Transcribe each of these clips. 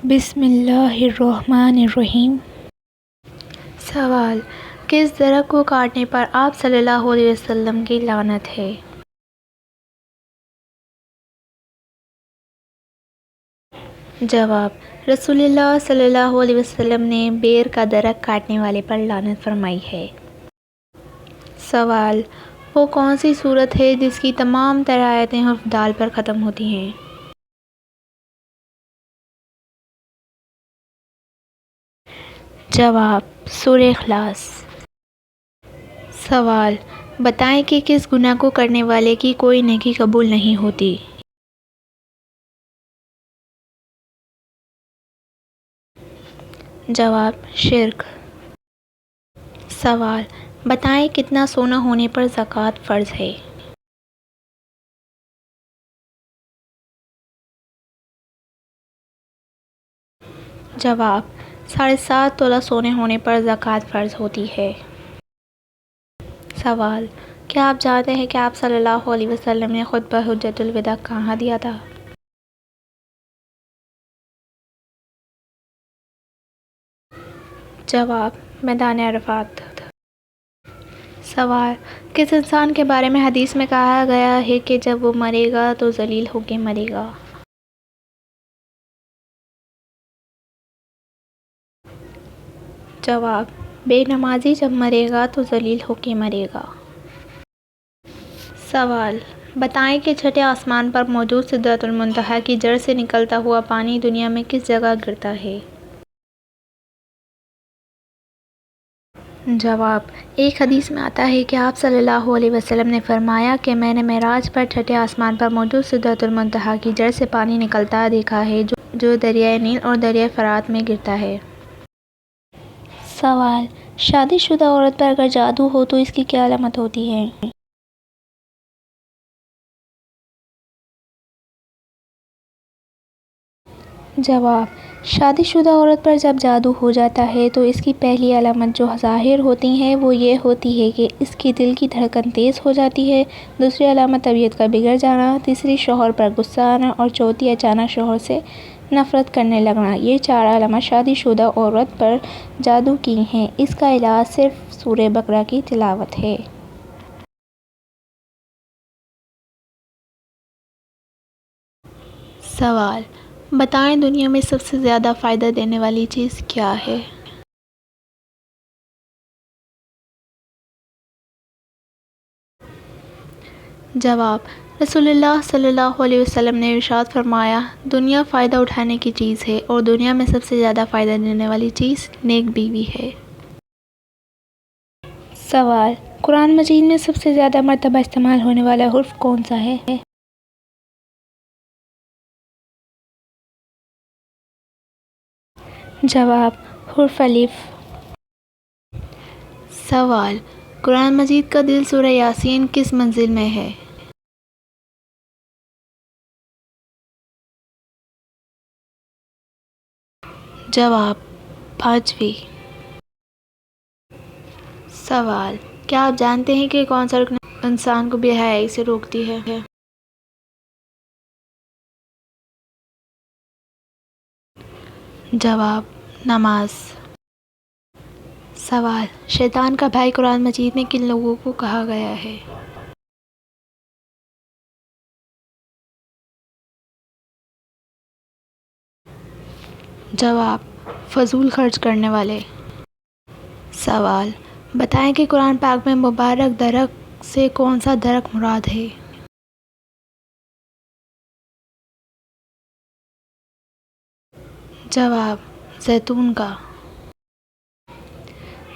بسم اللہ الرحمن الرحیم۔ سوال: کس درخت کو کاٹنے پر آپ صلی اللہ علیہ وسلم کی لعنت ہے؟ جواب: رسول اللہ صلی اللہ علیہ وسلم نے بیر کا درخت کاٹنے والے پر لعنت فرمائی ہے۔ سوال: وہ کون سی سورت ہے جس کی تمام تر آیتیں حرف دال پر ختم ہوتی ہیں؟ جواب: سورہ اخلاص۔ سوال: بتائیں کہ کس گناہ کو کرنے والے کی کوئی نیکی قبول نہیں ہوتی؟ جواب: شرک۔ سوال: بتائیں کتنا سونا ہونے پر زکوٰۃ فرض ہے؟ جواب: 7.5 تولہ سونے ہونے پر زکوٰۃ فرض ہوتی ہے۔ سوال: کیا آپ جانتے ہیں کہ آپ صلی اللہ علیہ وسلم نے خطبہ حجۃ الوداع کہاں دیا تھا؟ جواب: میدان عرفات۔ سوال: کس انسان کے بارے میں حدیث میں کہا گیا ہے کہ جب وہ مرے گا تو ذلیل ہو کے مرے گا؟ جواب: بے نمازی جب مرے گا تو ذلیل ہو کے مرے گا۔ سوال: بتائیں کہ چھٹے آسمان پر موجود سدرۃ المنتہا کی جڑ سے نکلتا ہوا پانی دنیا میں کس جگہ گرتا ہے؟ جواب: ایک حدیث میں آتا ہے کہ آپ صلی اللہ علیہ وسلم نے فرمایا کہ میں نے معراج پر چھٹے آسمان پر موجود سدرۃ المنتہا کی جڑ سے پانی نکلتا دیکھا ہے جو دریائے نیل اور دریائے فرات میں گرتا ہے۔ سوال: شادی شدہ عورت پر اگر جادو ہو تو اس کی کیا علامت ہوتی ہے؟ جواب: شادی شدہ عورت پر جب جادو ہو جاتا ہے تو اس کی پہلی علامت جو ظاہر ہوتی ہیں وہ یہ ہوتی ہے کہ اس کی دل کی دھڑکن تیز ہو جاتی ہے، دوسری علامت طبیعت کا بگڑ جانا، تیسری شوہر پر غصہ آنا اور چوتھی اچانک شوہر سے نفرت کرنے لگنا۔ یہ 4 علامات شادی شدہ عورت پر جادو کی ہیں۔ اس کا علاج صرف سورہ بقرہ کی تلاوت ہے۔ سوال: بتائیں دنیا میں سب سے زیادہ فائدہ دینے والی چیز کیا ہے؟ جواب: رسول اللہ صلی اللہ علیہ وسلم نے ارشاد فرمایا، دنیا فائدہ اٹھانے کی چیز ہے اور دنیا میں سب سے زیادہ فائدہ دینے والی چیز نیک بیوی ہے۔ سوال: قرآن مجید میں سب سے زیادہ مرتبہ استعمال ہونے والا حرف کون سا ہے؟ جواب: حرف الف۔ سوال: قرآن مجید کا دل سورہ یاسین کس منزل میں ہے؟ جواب: 5ویں۔ سوال: کیا آپ جانتے ہیں کہ کون سا رکن انسان کو بے حیائی سے روکتی ہے؟ جواب: نماز۔ سوال: شیطان کا بھائی قرآن مجید میں کن لوگوں کو کہا گیا ہے؟ جواب: فضول خرچ کرنے والے۔ سوال: بتائیں کہ قرآن پاک میں مبارک درخت سے کون سا درخت مراد ہے؟ جواب: زیتون کا۔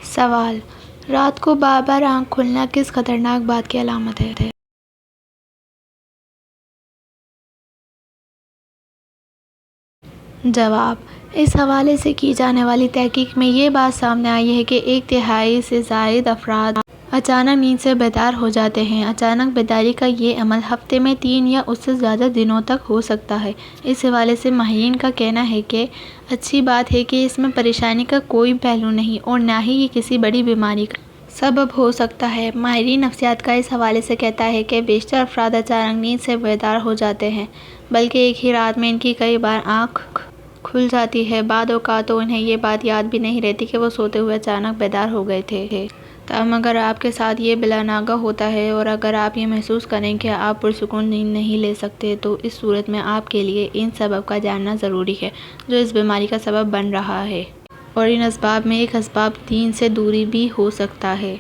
سوال: رات کو بار بار آنکھ کھلنا کس خطرناک بات کی علامت ہے؟ جواب: اس حوالے سے کی جانے والی تحقیق میں یہ بات سامنے آئی ہے کہ 1/3 سے زائد افراد اچانک نیند سے بیدار ہو جاتے ہیں۔ اچانک بیداری کا یہ عمل ہفتے میں 3 یا اس سے زیادہ دنوں تک ہو سکتا ہے۔ اس حوالے سے ماہرین کا کہنا ہے کہ اچھی بات ہے کہ اس میں پریشانی کا کوئی پہلو نہیں اور نہ ہی یہ کسی بڑی بیماری کا سبب ہو سکتا ہے۔ ماہرین نفسیات کا اس حوالے سے کہتا ہے کہ بیشتر افراد اچانک نیند سے بیدار ہو جاتے ہیں، بلکہ ایک ہی رات میں ان کی کئی بار آنکھ کھل جاتی ہے۔ بعض اوقات تو انہیں یہ بات یاد بھی نہیں رہتی کہ وہ سوتے ہوئے اچانک بیدار ہو گئے تھے۔ تاہم اگر آپ کے ساتھ یہ بلا ناغہ ہوتا ہے اور اگر آپ یہ محسوس کریں کہ آپ پرسکون نیند نہیں لے سکتے تو اس صورت میں آپ کے لیے ان سبب کا جاننا ضروری ہے جو اس بیماری کا سبب بن رہا ہے، اور ان اسباب میں ایک اسباب دین سے دوری بھی ہو سکتا ہے۔